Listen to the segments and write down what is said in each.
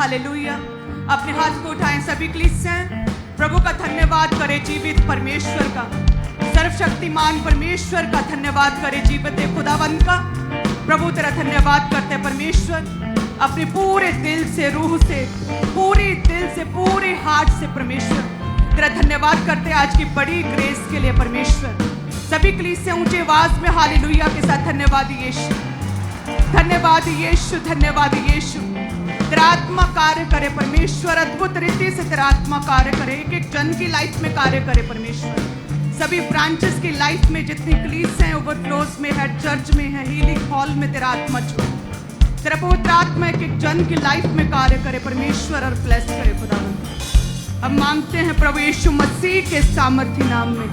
Hallelujah. अपने हाथ को उठाएं सभी कलीसियां, प्रभु का धन्यवाद करें जीवित परमेश्वर का, सर्वशक्तिमान परमेश्वर का धन्यवाद करें, जीवित खुदावंत का। प्रभु तेरा धन्यवाद करते हैं परमेश्वर, अपने पूरे दिल से, रूह से, पूरे दिल से, पूरे हार्ट से परमेश्वर तेरा धन्यवाद करते हैं आज की बड़ी ग्रेस के लिए परमेश्वर। सभी कलीसियां ऊंचे आवाज में हालेलुया के साथ धन्यवाद यीशु, धन्यवाद यीशु, धन्यवाद यीशु। तेरा आत्मा कार्य करे परमेश्वर, अद्भुत रीति से तेरा आत्मा कार्य करे, एक एक जन की लाइफ में कार्य करे परमेश्वर। सभी ब्रांचेस की लाइफ में जितनी कलीसियां हैं, ओवरफ्लोज में है, चर्च में है, हीलिंग हॉल में तेरा आत्मा छू, तेरा पवित्र आत्मा एक एक जन की लाइफ में कार्य करे परमेश्वर और ब्लेस करे खुदावंद। हम मांगते हैं प्रभु यीशु मसीह के सामर्थी नाम में,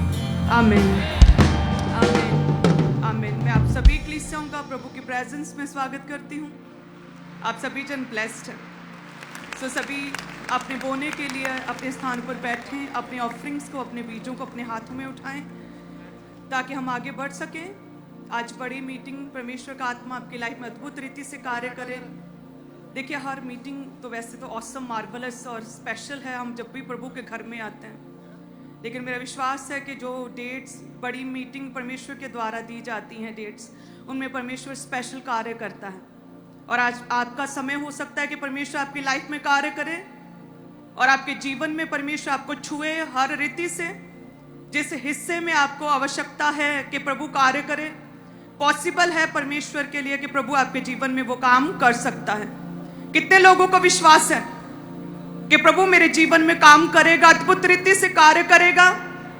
आमीन, आमीन, आमीन। मैं आप सभी कलीसियाओं का प्रभु की प्रेजेंस में स्वागत करती हूँ। आप सभी जन ब्लेस्ड हैं। सो सभी अपने बोने के लिए अपने स्थान पर बैठें, अपने ऑफरिंग्स को, अपने बीजों को अपने हाथों में उठाएं ताकि हम आगे बढ़ सकें। आज बड़ी मीटिंग, परमेश्वर का आत्मा आपकी लाइफ में अद्भुत रीति से कार्य करे। देखिए, हर मीटिंग तो वैसे तो ऑसम, मार्वलस और स्पेशल है, हम जब भी प्रभु के घर में आते हैं, लेकिन मेरा विश्वास है कि जो डेट्स, बड़ी मीटिंग परमेश्वर के द्वारा दी जाती हैं डेट्स, उनमें परमेश्वर स्पेशल कार्य करता है। और आज आपका समय हो सकता है कि परमेश्वर आपकी लाइफ में कार्य करे और आपके जीवन में परमेश्वर आपको छुए हर रीति से, जिस हिस्से में आपको आवश्यकता है कि प्रभु कार्य करे। पॉसिबल है परमेश्वर के लिए कि प्रभु आपके जीवन में वो काम कर सकता है। कितने लोगों को विश्वास है कि प्रभु मेरे जीवन में काम करेगा, अद्भुत रीति से कार्य करेगा,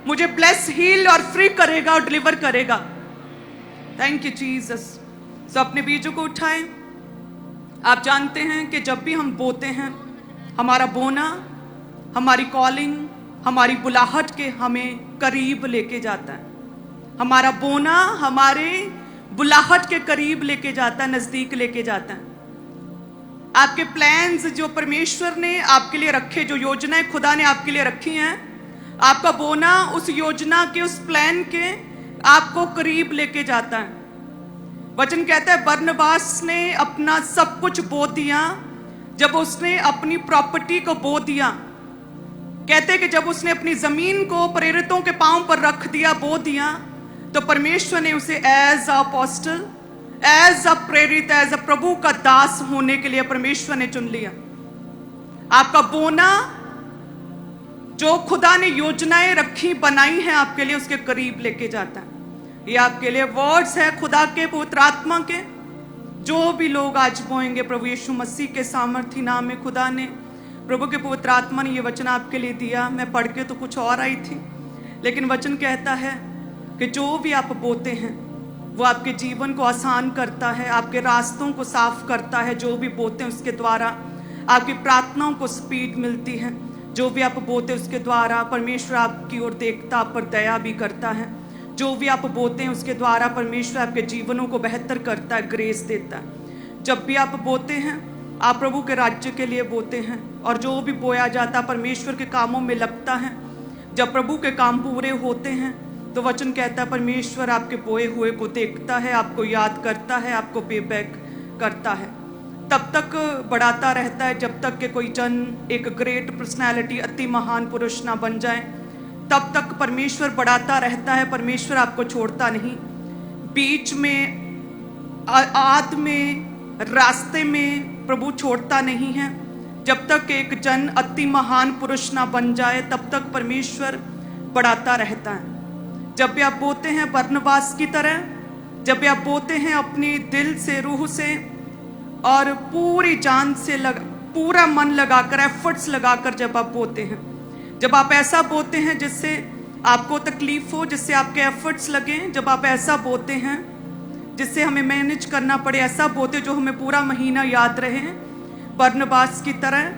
मुझे ब्लेस, हील और फ्री करेगा और डिलीवर करेगा। Thank you Jesus. सो अपने बीजों को उठाएं। आप जानते हैं कि जब भी हम बोते हैं, हमारा बोना हमारी कॉलिंग, हमारी बुलाहट के हमें करीब लेके जाता है। हमारा बोना हमारे बुलाहट के करीब लेके जाता है, नजदीक लेके जाता है। आपके प्लान्स जो परमेश्वर ने आपके लिए रखे, जो योजनाएं खुदा ने आपके लिए रखी हैं, आपका बोना उस योजना के, उस प्लान के आपको करीब लेके जाता है। वचन कहता है बरनबास ने अपना सब कुछ बो दिया जब उसने अपनी प्रॉपर्टी को बो दिया। कहते कि जब उसने अपनी जमीन को प्रेरितों के पांव पर रख दिया, बो दिया, तो परमेश्वर ने उसे as a apostle, as a प्रेरित, एज अ प्रभु का दास होने के लिए परमेश्वर ने चुन लिया। आपका बोना जो खुदा ने योजनाएं रखी, बनाई हैं आपके लिए, उसके करीब लेके जाता है। ये आपके लिए वर्ड्स है खुदा के, पवित्र आत्मा के। जो भी लोग आज बोएंगे प्रभु यीशु मसीह के सामर्थी नाम में, खुदा ने, प्रभु के पवित्र आत्मा ने ये वचन आपके लिए दिया। मैं पढ़ के तो कुछ और आई थी, लेकिन वचन कहता है कि जो भी आप बोते हैं वो आपके जीवन को आसान करता है, आपके रास्तों को साफ करता है। जो भी बोते हैं उसके द्वारा आपकी प्रार्थनाओं को स्पीड मिलती है। जो भी आप बोते हैं उसके द्वारा परमेश्वर आपकी ओर देखता, आप पर दया भी करता है। जो भी आप बोते हैं उसके द्वारा परमेश्वर आपके जीवनों को बेहतर करता है, ग्रेस देता है। जब भी आप बोते हैं, आप प्रभु के राज्य के लिए बोते हैं, और जो भी बोया जाता परमेश्वर के कामों में लगता है। जब प्रभु के काम पूरे होते हैं तो वचन कहता है परमेश्वर आपके बोए हुए को देखता है, आपको याद करता है, आपको पे बैक करता है। तब तक बढ़ाता रहता है जब तक कि कोई जन एक ग्रेट पर्सनैलिटी, अति महान पुरुष ना बन जाए। तब तक परमेश्वर बढ़ाता रहता है। परमेश्वर आपको छोड़ता नहीं। बीच में, आद में, रास्ते में प्रभु छोड़ता नहीं है। जब तक एक जन अति महान पुरुष ना बन जाए, तब तक परमेश्वर बढ़ाता रहता है। जब भी आप बोते हैं बरनबास की तरह, जब भी आप बोते हैं अपने दिल से, रूह से और पूरी जान से, पूरा मन लगाकर, एफर्ट्स लगाकर जब आप बोते हैं, जब आप ऐसा बोते हैं जिससे आपको तकलीफ हो, जिससे आपके एफर्ट्स लगें, जब आप ऐसा बोते हैं जिससे हमें मैनेज करना पड़े, ऐसा बोते जो हमें पूरा महीना याद रहे बरनबास की तरह,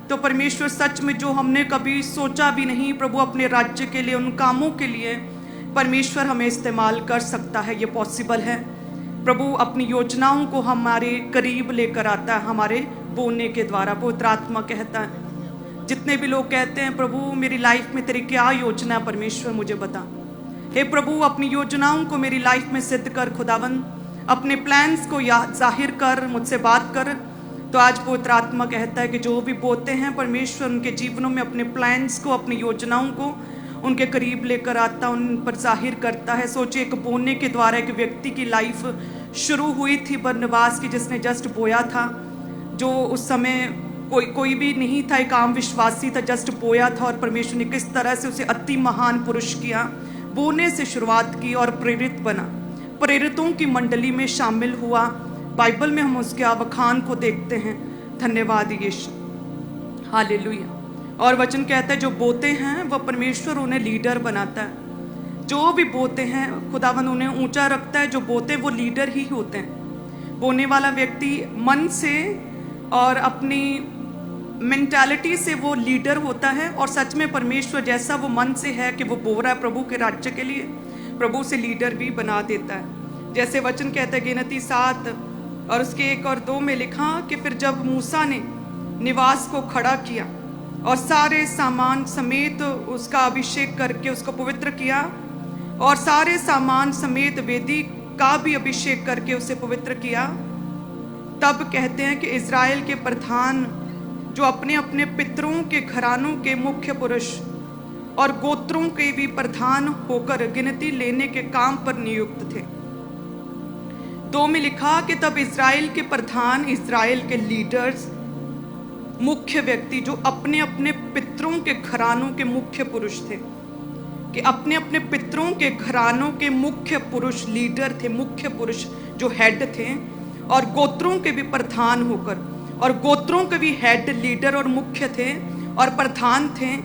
तो परमेश्वर सच में जो हमने कभी सोचा भी नहीं, प्रभु अपने राज्य के लिए, उन कामों के लिए परमेश्वर हमें इस्तेमाल कर सकता है। ये पॉसिबल है। प्रभु अपनी योजनाओं को हमारे करीब लेकर आता है हमारे बोलने के द्वारा। पवित्र आत्मा कहता है, जितने भी लोग कहते हैं प्रभु मेरी लाइफ में तेरी क्या योजना है, परमेश्वर मुझे बता। हे प्रभु अपनी योजनाओं को मेरी लाइफ में सिद्ध कर खुदावन, अपने प्लान्स को जाहिर कर, मुझसे बात कर तो आज पवित्र आत्मा कहता है कि जो भी बोते हैं परमेश्वर उनके जीवनों में अपने प्लान्स को, अपनी योजनाओं को उनके करीब लेकर आता, उन पर जाहिर करता है। सोचिए, एक बोने के द्वारा एक व्यक्ति की लाइफ शुरू हुई थी बरनबास की, जिसने जस्ट बोया था, जो उस समय कोई भी नहीं था, एक आम विश्वासी था, जस्ट बोया था, और परमेश्वर ने किस तरह से उसे अति महान पुरुष किया। बोने से शुरुआत की और प्रेरित बना, प्रेरितों की मंडली में शामिल हुआ। बाइबल में हम उसके आवाखान को देखते हैं। धन्यवाद यीशु, हालेलुया। और वचन कहता है जो बोते हैं वह परमेश्वर उन्हें लीडर बनाता है। जो भी बोते हैं खुदावंद उन्हें ऊंचा रखता है। जो बोते वो लीडर ही होते हैं। बोने वाला व्यक्ति मन से और अपनी मेंटालिटी से वो लीडर होता है, और सच में परमेश्वर जैसा वो मन से है कि वो बो रहा है प्रभु के राज्य के लिए, प्रभु से लीडर भी बना देता है। जैसे वचन कहता है गिनती 7 और उसके 1 और 2 में लिखा कि फिर जब मूसा ने निवास को खड़ा किया और सारे सामान समेत उसका अभिषेक करके उसको पवित्र किया, और सारे सामान समेत वेदी का भी अभिषेक करके उसे पवित्र किया, तब कहते हैं कि इज़राइल के प्रधान जो अपने अपने पितरों के घरानों के मुख्य पुरुष और गोत्रों के भी प्रधान होकर गिनती लेने के काम पर नियुक्त थे। 2 में लिखा कि तब इज़राइल के प्रधान, इज़राइल के लीडर्स, मुख्य व्यक्ति जो अपने अपने पितरों के घरानों के मुख्य पुरुष थे, कि अपने अपने पितरों के घरानों के मुख्य पुरुष लीडर थे, मुख्य पुरुष जो हेड थे, और गोत्रों के भी प्रधान होकर, और गोत्रों के भी हेड, लीडर और मुख्य थे और प्रधान थे,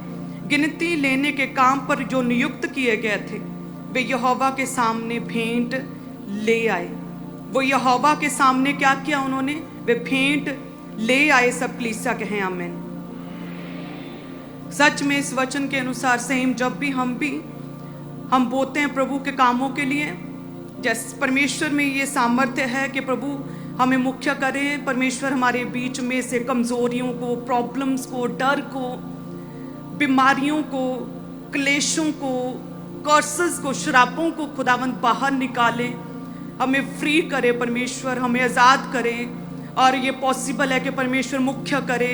गिनती लेने के काम पर जो नियुक्त किए गए थे, वे यहोवा के सामने भेंट ले आए। वो यहोवा के सामने क्या किया उन्होंने? वे भेंट ले आए। सब कलीसिया कहें आमीन। सच में इस वचन के अनुसार सेम जब भी हम बोते हैं प्रभु के कामों के लिए, जैसे परमेश्वर में ये सामर्थ्य है कि प्रभु हमें मुख्य करें। परमेश्वर हमारे बीच में से कमजोरियों को, प्रॉब्लम्स को, डर को, बीमारियों को, क्लेशों को, कर्सेस को, श्रापों को खुदावंद बाहर निकाले, हमें फ्री करे, परमेश्वर हमें आज़ाद करे। और ये पॉसिबल है कि परमेश्वर मुख्य करे,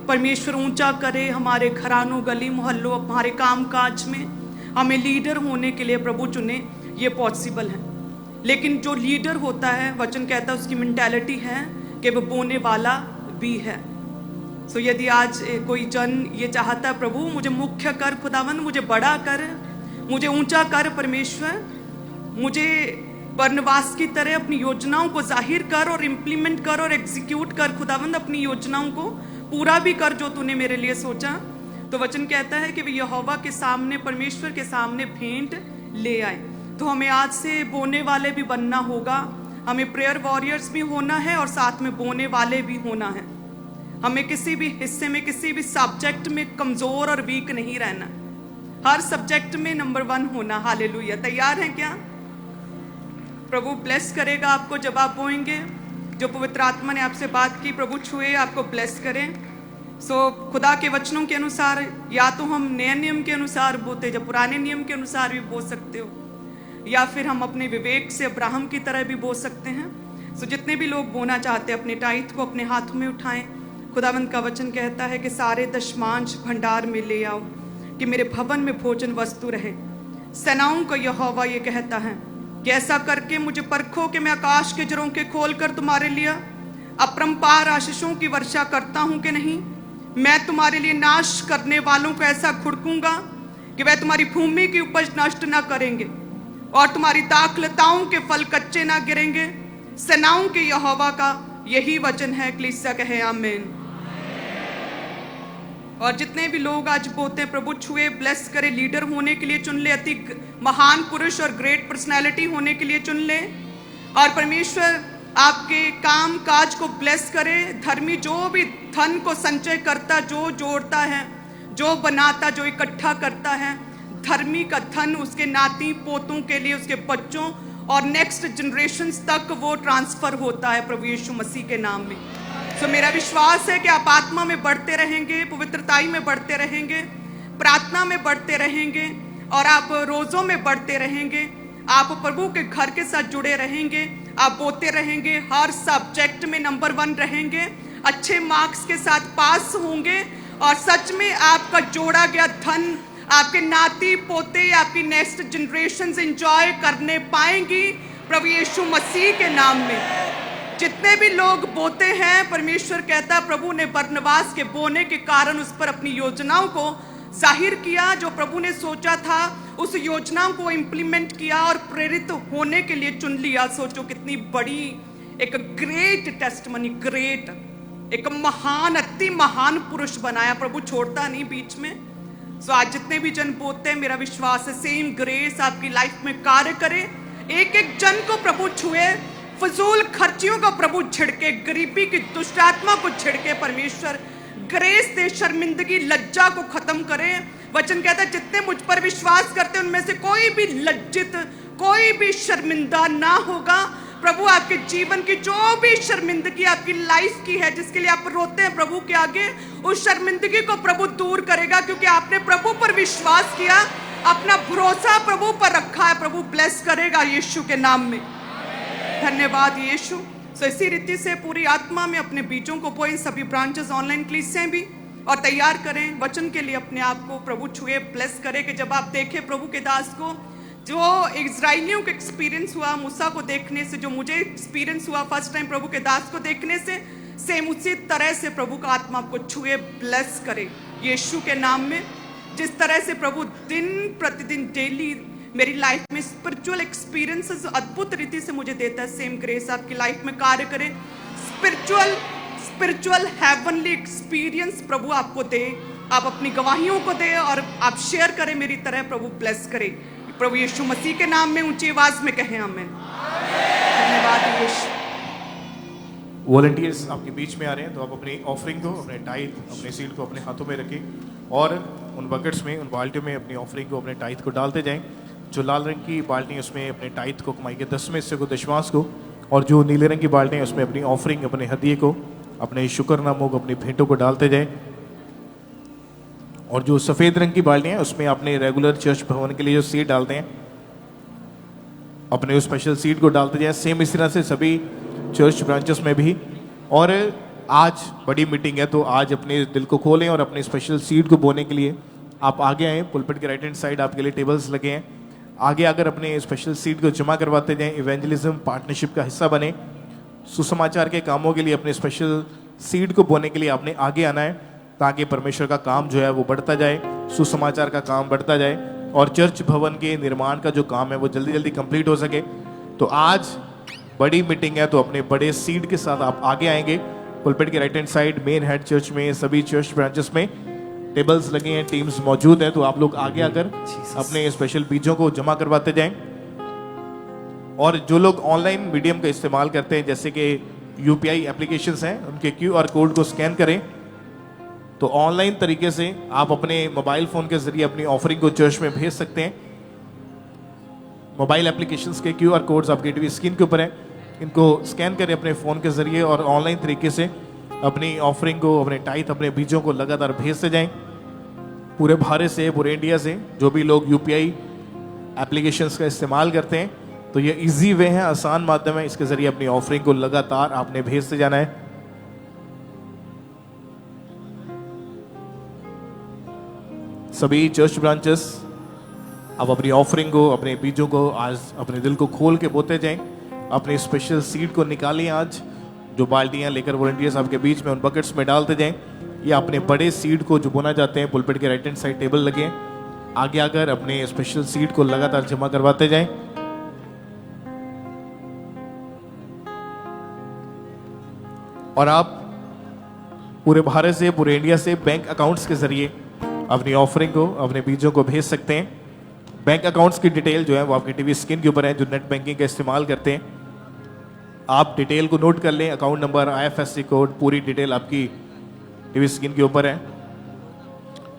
परमेश्वर ऊंचा करे हमारे घरानों, गली मोहल्लों, हमारे काम काज में हमें लीडर होने के लिए प्रभु चुने। ये पॉसिबल है। लेकिन जो लीडर होता है, वचन कहता है उसकी मेंटालिटी है कि वह बोने वाला भी है। सो यदि आज कोई जन ये चाहता है प्रभु मुझे मुख्य कर, खुदावन मुझे बड़ा कर, मुझे ऊंचा कर, परमेश्वर मुझे बरनबास की तरह अपनी योजनाओं को जाहिर कर और इम्प्लीमेंट कर और एग्जीक्यूट कर, खुदावंद अपनी योजनाओं को पूरा भी कर जो तूने मेरे लिए सोचा। तो वचन कहता है कि वे यहोवा के सामने, परमेश्वर के सामने भेंट ले आए। तो हमें आज से बोने वाले भी बनना होगा, हमें प्रेयर वॉरियर्स भी होना है और साथ में बोने वाले भी होना है। हमें किसी भी हिस्से में, किसी भी सब्जेक्ट में कमजोर और वीक नहीं रहना, हर सब्जेक्ट में नंबर 1 होना। हालेलुया। तैयार हैं क्या? प्रभु ब्लेस करेगा आपको जब आप बोएंगे। जो पवित्र आत्मा ने आपसे बात की प्रभु छुए, आपको ब्लेस करें। सो खुदा के वचनों के अनुसार, या तो हम नए नियम के अनुसार बोते, जब पुराने नियम के अनुसार भी बो सकते हो, या फिर हम अपने विवेक से अब्राहम की तरह भी बो सकते हैं। सो जितने भी लोग बोना चाहते हैं अपने टाइट को अपने हाथों में उठाएं। खुदावंद का वचन कहता है कि सारे दशमांश भंडार में ले आओ कि मेरे भवन में भोजन वस्तु रहे। सेनाओं का यहोवा ये कहता है कि ऐसा करके मुझे परखो कि मैं आकाश के झरोखे खोलकर तुम्हारे लिए अपरंपार आशीषों की वर्षा करता हूं कि नहीं। मैं तुम्हारे लिए नाश करने वालों को ऐसा खुड़कूंगा कि वह तुम्हारी भूमि की उपज नष्ट ना करेंगे और तुम्हारी दाखलताओं के फल कच्चे ना गिरेंगे। सेनाओं के यहोवा का यही वचन है। कलीसिया कहे आमीन। और जितने भी लोग आज बोते हैं प्रभु छुए, ब्लेस करे, लीडर होने के लिए चुन ले, अति महान पुरुष और ग्रेट पर्सनैलिटी होने के लिए चुन ले, और परमेश्वर आपके काम काज को ब्लेस करे। धर्मी जो भी धन को संचय करता, जो जोड़ता है, जो बनाता, जो इकट्ठा करता है, धर्मी का धन उसके नाती पोतों के लिए, उसके बच्चों और नेक्स्ट जनरेशंस तक वो ट्रांसफर होता है प्रभु यीशु मसीह के नाम में। सो मेरा विश्वास है कि आप आत्मा में बढ़ते रहेंगे, पवित्रताई में बढ़ते रहेंगे, प्रार्थना में बढ़ते रहेंगे, और आप रोज़ों में बढ़ते रहेंगे। आप प्रभु के घर के साथ जुड़े रहेंगे, आप बोते रहेंगे, हर सब्जेक्ट में नंबर 1 रहेंगे, अच्छे मार्क्स के साथ पास होंगे और सच में आपका जोड़ा गया धन आपके नाती पोते आपकी नेक्स्ट जनरेशन एंजॉय करने पाएंगी प्रभु यीशु मसीह के नाम में। जितने भी लोग बोते हैं, परमेश्वर कहता है प्रभु ने बरनबास के बोने के कारण उस पर अपनी योजनाओं को जाहिर किया। जो प्रभु ने सोचा था उस योजनाओं को इम्प्लीमेंट किया और प्रेरित होने के लिए चुन लिया। सोचो कितनी बड़ी एक ग्रेट टेस्टमनी, ग्रेट एक महान अति महान पुरुष बनाया। प्रभु छोड़ता नहीं बीच में। सो आज जितने भी जन बोते हैं, मेरा विश्वास है सेम ग्रेस आपकी लाइफ में कार्य करे। एक एक जन को प्रभु छुए, फजूल खर्चियों को प्रभु छिड़के, गरीबी की दुष्ट आत्मा को छिड़के। परमेश्वर ग्रेस दे, शर्मिंदगी लज्जा को खत्म करे। वचन कहता है जितने मुझ पर विश्वास करते हैं उनमें से कोई भी लज्जित, कोई भी शर्मिंदा ना होगा। प्रभु आपके जीवन की जो भी शर्मिंदगी आपकी लाइफ की है, जिसके लिए आप रोते हैं प्रभु के आगे, उस शर्मिंदगी को प्रभु दूर करेगा, क्योंकि आपने प्रभु पर विश्वास किया, अपना भरोसा प्रभु पर रखा है। प्रभु ब्लेस करेगा यीशु के नाम में। धन्यवाद यीशु। सो इसी रीति से पूरी आत्मा में अपने बीजों को बोएं। सभी ब्रांचेस ऑनलाइन क्लासें भी और तैयार करें वचन के लिए अपने आप को। प्रभु छुए, ब्लेस करे कि जब आप देखें प्रभु के दास को, जो इजराइलियों को एक्सपीरियंस हुआ मूसा को देखने से, जो मुझे एक्सपीरियंस हुआ फर्स्ट टाइम प्रभु के दास को देखने से, सेम उसी तरह से प्रभु का आत्मा आपको छुए, ब्लेस करे यीशु के नाम में। जिस तरह से प्रभु दिन प्रतिदिन डेली मेरी लाइफ में स्पिरिचुअल एक्सपीरियंसेस अद्भुत रीति से मुझे देता है, सेम ग्रेस आपकी लाइफ में कार्य करे। स्पिरिचुअल हेवनली एक्सपीरियंस प्रभु आपको दे, आप अपनी गवाहियों को दे और आप शेयर करें मेरी तरह। प्रभु ब्लेस करे प्रभु यीशु मसीह के नाम में ऊंची आवाज में कहें आमीन। धन्यवाद यीशु। वॉलंटियर्स आपके बीच में आ रहे हैं, तो आप अपनी ऑफरिंग को, अपने टाइथ, अपने सीड को अपने हाथों में रखें और उन बकेट्स में, उन बाल्टियों में अपनी ऑफरिंग को, अपने टाइथ को डालते जाएं। जो लाल रंग की बाल्टी है उसमें अपने टाइथ को, कमाई के 10वें हिस्से को, दशमांश को, और जो नीले रंग की बाल्टी है उसमें अपनी ऑफरिंग, अपने हदिये को, अपने शुक्रनामों को, अपनी भेंटों को डालते जाएं। और जो सफ़ेद रंग की बाल्टी है उसमें अपने रेगुलर चर्च भवन के लिए जो सीड डालते हैं, अपने उस स्पेशल सीड को डालते जाएं। सेम इस तरह से सभी चर्च ब्रांचेस में भी। और आज बड़ी मीटिंग है, तो आज अपने दिल को खोलें और अपने स्पेशल सीड को बोने के लिए आप आगे आएँ। पुलपिट के राइट हैंड साइड आपके लिए टेबल्स लगे हैं। आगे आकर अपने स्पेशल सीड को जमा करवाते जाएं। इवेंजलिज्म पार्टनरशिप का हिस्सा बने। सुसमाचार के कामों के लिए अपने स्पेशल सीड को बोने के लिए आपने आगे आना है, ताकि परमेश्वर का काम जो है वो बढ़ता जाए, सुसमाचार का काम बढ़ता जाए और चर्च भवन के निर्माण का जो काम है वो जल्दी जल्दी कंप्लीट हो सके। तो आज बड़ी मीटिंग है, तो अपने बड़े सीड के साथ आप आगे आएंगे। पुलपिट के right hand side main head church में, सभी चर्च ब्रांचेस में टेबल्स लगे हैं, टीम्स मौजूद हैं, तो आप लोग आगे आकर अपने स्पेशल बीजों को जमा करवाते जाएं। और जो लोग ऑनलाइन मीडियम का इस्तेमाल करते हैं, जैसे कि यूपीआई एप्लीकेशंस हैं, उनके क्यूआर कोड को स्कैन करें, तो ऑनलाइन तरीके से आप अपने मोबाइल फ़ोन के जरिए अपनी ऑफरिंग को चर्च में भेज सकते हैं। मोबाइल एप्लीकेशंस के क्यूआर कोड्स आपकी टीवी स्क्रीन के ऊपर हैं, इनको स्कैन करें अपने फ़ोन के जरिए और ऑनलाइन तरीके से अपनी ऑफरिंग को, अपने टाइथ, अपने बीजों को लगातार भेजते जाएं। पूरे भारत से, पूरे इंडिया से जो भी लोग यूपीआई एप्लीकेशंस का इस्तेमाल करते हैं, तो ये इजी वे है, आसान माध्यम है, इसके जरिए अपनी ऑफरिंग को लगातार आपने भेजते जाना है। सभी चर्च ब्रांचेस अब अपनी ऑफरिंग को, अपने बीजों को आज अपने दिल को खोल के बोते जाएं। अपने स्पेशल सीड को निकालें। आज जो बाल्टियां लेकर वॉलंटियर्स आपके बीच में उन बकेट्स में डालते जाएं। या अपने बड़े सीड को जो बोना चाहते हैं, पुलपिट के राइट हैंड साइड टेबल लगे हैं, आगे आकर अपने स्पेशल सीड को लगातार जमा करवाते जाएं। और आप पूरे भारत से, पूरे इंडिया से बैंक अकाउंट्स के जरिए अपनी ऑफरिंग को, अपने बीजों को भेज सकते हैं। बैंक अकाउंट्स की डिटेल जो है वो आपकी टीवी स्क्रीन के ऊपर है। जो नेट बैंकिंग का इस्तेमाल करते हैं, आप डिटेल को नोट कर लें, अकाउंट नंबर, IFSC कोड, पूरी डिटेल आपकी टीवी स्क्रीन के ऊपर है।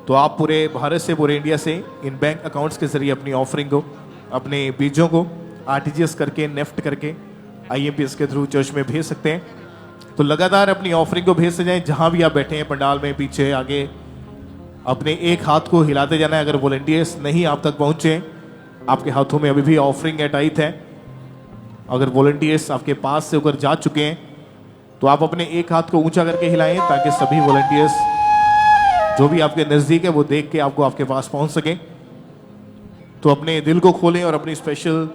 तो आप पूरे भारत से, पूरे इंडिया से इन बैंक अकाउंट्स के जरिए अपनी ऑफरिंग को, अपने बीजों को RTGS करके, नेफ्ट करके, IMPS के थ्रू चर्च में भेज सकते हैं। तो लगातार अपनी ऑफरिंग को भेजते जाएं। जहां भी आप बैठे हैं, पंडाल में, पीछे, आगे, अपने एक हाथ को हिलाते जाना है। अगर वॉलंटियर्स नहीं आप तक पहुंचे, आपके हाथों में अभी भी ऑफरिंग है, टाइथ है। अगर वॉलंटियर्स आपके पास से होकर जा चुके हैं, तो आप अपने एक हाथ को ऊंचा करके हिलाएं ताकि सभी वॉलंटियर्स जो भी आपके नज़दीक है वो देख के आपको आपके पास पहुंच सके। तो अपने दिल को खोलें और अपनी स्पेशल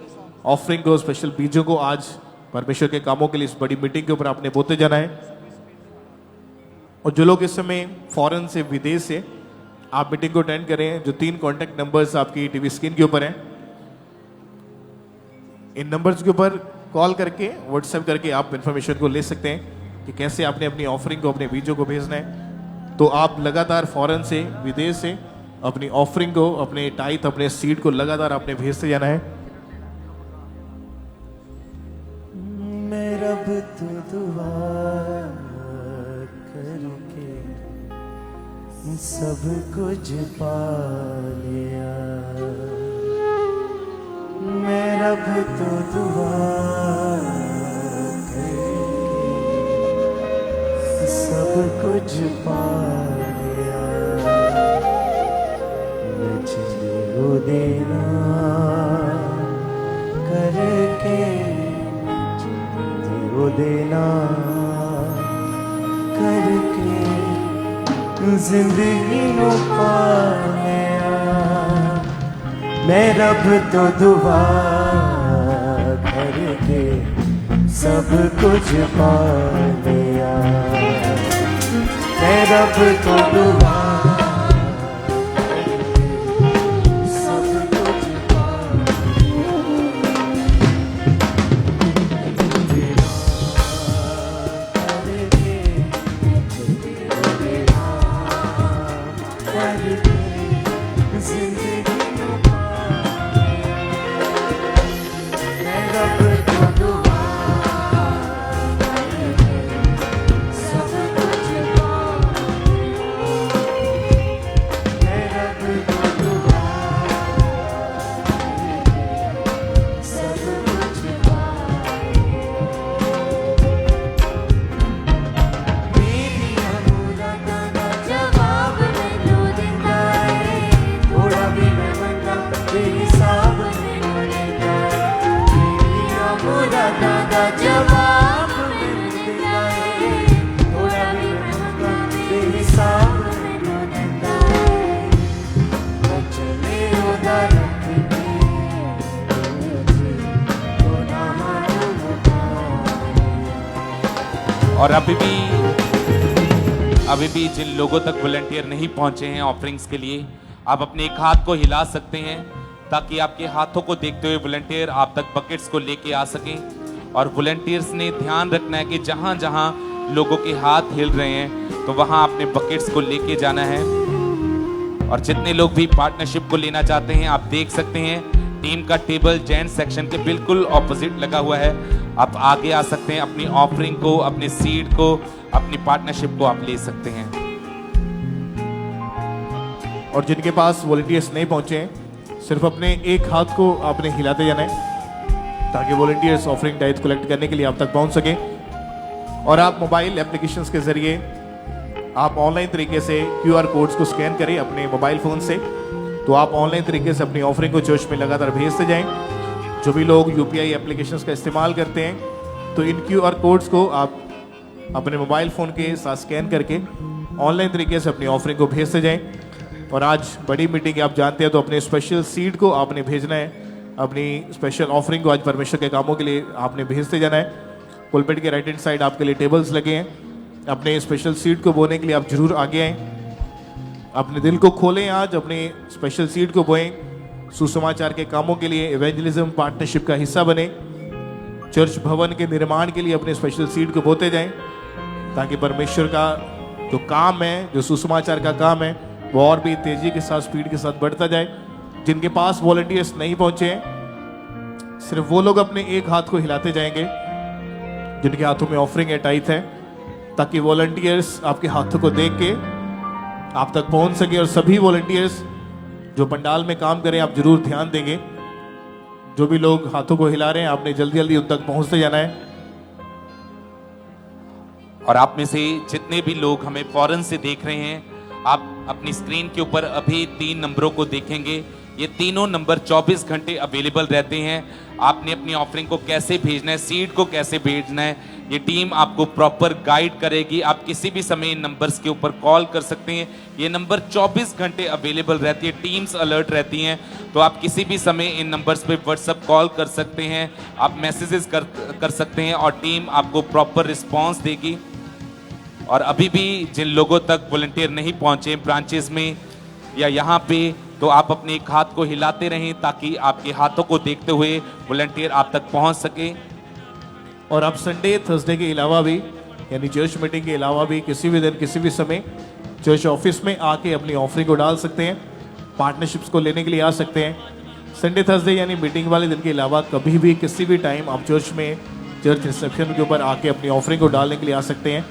ऑफरिंग को, स्पेशल बीजों को आज परमेश्वर के कामों के लिए इस बड़ी मीटिंग के ऊपर आपने बोते जाना है। और जो लोग इस समय फॉरेन से, विदेश से आप मीटिंग को अटेंड करें, जो 3 कॉन्टैक्ट नंबर्स आपकी टीवी स्क्रीन के ऊपर हैं, इन नंबर्स के ऊपर कॉल करके, व्हाट्सएप करके आप इन्फॉर्मेशन को ले सकते हैं कि कैसे आपने अपनी ऑफरिंग को, अपने बीजों को भेजना है। तो आप लगातार फॉरेन से, विदेश से अपनी ऑफरिंग को, अपने टाइथ, अपने सीड को लगातार आपने भेजते जाना है। मेरा भी तू दुआ करके सब कुछ पा लिया, मेरा भी तू दुआ करके सब कुछ पा लिया। मैं चले वो देना करके वो देना करके जिंदगी को पा लिया। मैं रब तो दुआ करके सब कुछ पा लिया। मैं रब तो दुआ सब कुछ पा और अभी भी जिन लोगों तक वॉलंटियर नहीं पहुंचे हैं ऑफरिंग्स के लिए, आप अपने एक हाथ को हिला सकते हैं ताकि आपके हाथों को देखते हुए वॉलंटियर आप तक बकेट्स को लेके आ सकें। और वॉलंटियर्स ने ध्यान रखना है कि जहां जहां लोगों के हाथ हिल रहे हैं तो वहां आपने बकेट्स को लेके जाना है। और जितने लोग भी पार्टनरशिप को लेना चाहते हैं, आप देख सकते हैं टीम का टेबल जेंट्स सेक्शन के बिल्कुल ऑपोजिट लगा हुआ है। आप आगे आ सकते हैं, अपनी ऑफरिंग को, अपने सीड को, अपनी पार्टनरशिप को आप ले सकते हैं। और जिनके पास वॉलंटियर्स नहीं पहुंचे हैं, सिर्फ अपने एक हाथ को आपने हिलाते जाना है ताकि वॉलंटियर्स ऑफरिंग टाइथ कलेक्ट करने के लिए आप तक पहुंच सके। और आप मोबाइल एप्लीकेशंस के जरिए आप ऑनलाइन तरीके से QR कोड्स को स्कैन करें अपने मोबाइल फ़ोन से, तो आप ऑनलाइन तरीके से अपनी ऑफरिंग को चर्च में लगातार भेजते जाएं। जो भी लोग UPI एप्लीकेशंस का इस्तेमाल करते हैं, तो इन QR कोड्स को आप अपने मोबाइल फ़ोन के साथ स्कैन करके ऑनलाइन तरीके से अपनी ऑफरिंग को भेजते जाएं। और आज बड़ी मीटिंग आप जानते हैं, तो अपने स्पेशल सीड को आपने भेजना है, अपनी स्पेशल ऑफरिंग को आज परमेश्वर के कामों के लिए आपने भेजते जाना है। पुलपिट के राइट हैंड साइड आपके लिए टेबल्स लगे हैं, अपने स्पेशल सीड को बोने के लिए आप जरूर आगे आएँ। अपने दिल को खोलें, आज अपने स्पेशल सीड को बोएं, सुसमाचार के कामों के लिए, इवेंजलिज्म पार्टनरशिप का हिस्सा बने, चर्च भवन के निर्माण के लिए अपने स्पेशल सीड को बोते जाएं ताकि परमेश्वर का जो काम है, जो सुसमाचार का काम है, वो और भी तेजी के साथ, स्पीड के साथ बढ़ता जाए। जिनके पास वॉलंटियर्स नहीं पहुंचे हैं, सिर्फ वो लोग अपने एक हाथ को हिलाते जाएंगे जिनके हाथों में ऑफरिंग है, टाइथ है, ताकि वॉलंटियर्स आपके हाथों को देख के आप तक पहुंच सके। और सभी वॉलंटियर्स जो पंडाल में काम करें, आप जरूर ध्यान देंगे। जो भी लोग हाथों को हिला रहे हैं, आपने जल्दी जल्दी उन तक पहुंचते जाना है। और आप में से जितने भी लोग हमें फॉरेन से देख रहे हैं, आप अपनी स्क्रीन के ऊपर अभी 3 नंबरों को देखेंगे ये तीनों नंबर 24 घंटे अवेलेबल रहते हैं। आपने अपनी ऑफरिंग को कैसे भेजना है, सीड को कैसे भेजना है, ये टीम आपको प्रॉपर गाइड करेगी। आप किसी भी समय इन नंबर्स के ऊपर कॉल कर सकते हैं। ये नंबर 24 घंटे अवेलेबल रहती है, टीम्स अलर्ट रहती हैं, तो आप किसी भी समय इन नंबर्स पे व्हाट्सएप कॉल कर सकते हैं, आप मैसेजेस कर सकते हैं और टीम आपको प्रॉपर रिस्पॉन्स देगी। और अभी भी जिन लोगों तक वॉलंटियर नहीं पहुंचे ब्रांचेस में या यहाँ पे, तो आप अपने एक हाथ को हिलाते रहें ताकि आपके हाथों को देखते हुए वॉलंटियर आप तक पहुंच सके। और आप संडे थर्सडे के अलावा भी, यानी चर्च मीटिंग के अलावा भी किसी भी दिन किसी भी समय चर्च ऑफिस में आके अपनी ऑफरिंग को डाल सकते हैं, पार्टनरशिप्स को लेने के लिए आ सकते हैं। संडे थर्सडे यानी मीटिंग वाले दिन के अलावा कभी भी किसी भी टाइम आप चर्च में चर्च रिसेप्शन के ऊपर आके अपनी ऑफरिंग को डालने के लिए आ सकते हैं।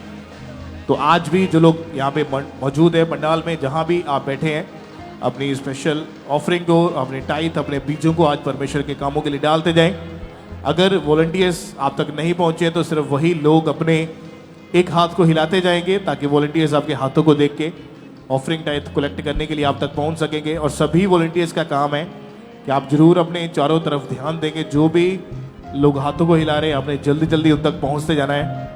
तो आज भी जो लोग यहाँ पे मौजूद है पंडाल में, जहाँ भी आप बैठे हैं, अपनी स्पेशल ऑफरिंग को, अपने टाइथ, अपने बीजों को आज परमेश्वर के कामों के लिए डालते जाएं। अगर वॉलंटियर्स आप तक नहीं पहुंचे तो सिर्फ वही लोग अपने एक हाथ को हिलाते जाएंगे ताकि वॉलंटियर्स आपके हाथों को देख के ऑफरिंग टाइथ कलेक्ट करने के लिए आप तक पहुंच सकेंगे। और सभी वॉलंटियर्स का काम है कि आप जरूर अपने चारों तरफ ध्यान देंगे, जो भी लोग हाथों को हिला रहे हैं आपने जल्दी जल्दी उन तक पहुंचते जाना है।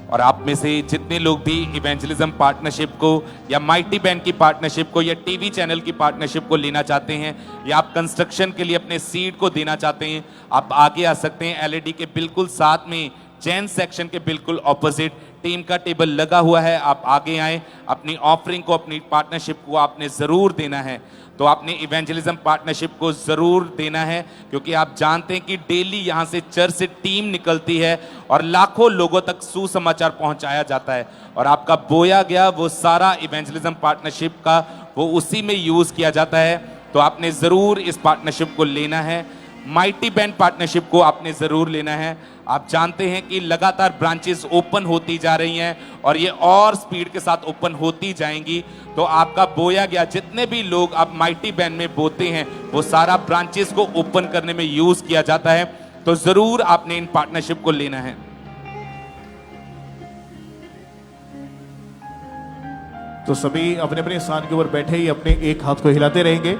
और आप में से जितने लोग भी इवेंजलिज्म पार्टनरशिप को या माइटी बैंड की पार्टनरशिप को या टीवी चैनल की पार्टनरशिप को लेना चाहते हैं, या आप कंस्ट्रक्शन के लिए अपने सीड को देना चाहते हैं, आप आगे आ सकते हैं। एलईडी के बिल्कुल साथ में जेंट्स सेक्शन के बिल्कुल ऑपोजिट टीम का टेबल लगा हुआ है। आप आगे आए, अपनी ऑफरिंग को, अपनी पार्टनरशिप को आपने ज़रूर देना है। तो आपने इवेंजलिज्म पार्टनरशिप को ज़रूर देना है, क्योंकि आप जानते हैं कि डेली यहाँ से चर्च से टीम निकलती है और लाखों लोगों तक सुसमाचार पहुँचाया जाता है। और आपका बोया गया वो सारा इवेंजलिज्म पार्टनरशिप का वो उसी में यूज़ किया जाता है। तो आपने ज़रूर इस पार्टनरशिप को लेना है। माइटी बैंड पार्टनरशिप को आपने ज़रूर लेना है। आप जानते हैं कि लगातार ब्रांचेस ओपन होती जा रही हैं और ये और स्पीड के साथ ओपन होती जाएंगी। तो आपका बोया गया जितने भी लोग आप माइटी बैंड में बोते हैं वो सारा ब्रांचेस को ओपन करने में यूज किया जाता है। तो जरूर आपने इन पार्टनरशिप को लेना है। तो सभी अपने अपने स्थान के ऊपर बैठे ही अपने एक हाथ को हिलाते रहेंगे।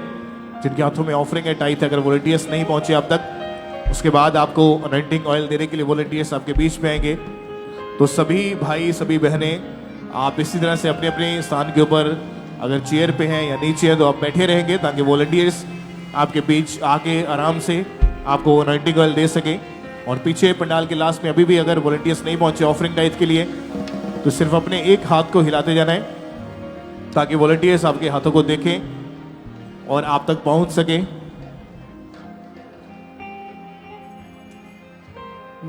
जिनके हाथों में ऑफरिंग है टाइथ, अगर वॉलंटियर्स नहीं पहुंचे अब तक, उसके बाद आपको अनॉइंटिंग ऑयल देने के लिए वॉलंटियर्स आपके बीच में आएंगे। तो सभी भाई, सभी बहनें, आप इसी तरह से अपने अपने स्थान के ऊपर अगर चेयर पे हैं या नीचे हैं तो आप बैठे रहेंगे ताकि वॉलंटियर्स आपके बीच आके आराम से आपको अनॉइंटिंग ऑयल दे सकें। और पीछे पंडाल के लास्ट में अभी भी अगर वॉलंटियर्स नहीं पहुंचे ऑफरिंग टाइथ के लिए, तो सिर्फ अपने एक हाथ को हिलाते जाना है ताकि वॉलंटियर्स आपके हाथों को देखें और आप तक पहुंच सके।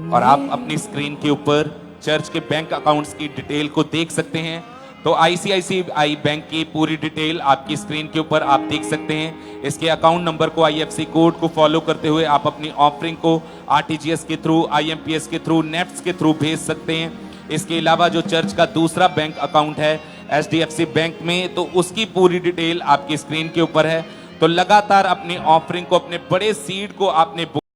और आप अपनी स्क्रीन के ऊपर चर्च के बैंक अकाउंट्स की डिटेल को देख सकते हैं। तो आईसीआईसीआई बैंक की पूरी डिटेल आपकी स्क्रीन के ऊपर आप देख सकते हैं। इसके अकाउंट नंबर को, आईएफएससी कोड को फॉलो करते हुए आप अपनी ऑफरिंग को आरटीजीएस के थ्रू, आईएमपीएस के थ्रू, नेफ्ट्स के थ्रू भेज सकते हैं। इसके अलावा जो चर्च का दूसरा बैंक अकाउंट है एचडीएफसी बैंक में, तो उसकी पूरी डिटेल आपकी स्क्रीन के ऊपर है। तो लगातार अपनी ऑफरिंग को, अपने बड़े सीड को आपने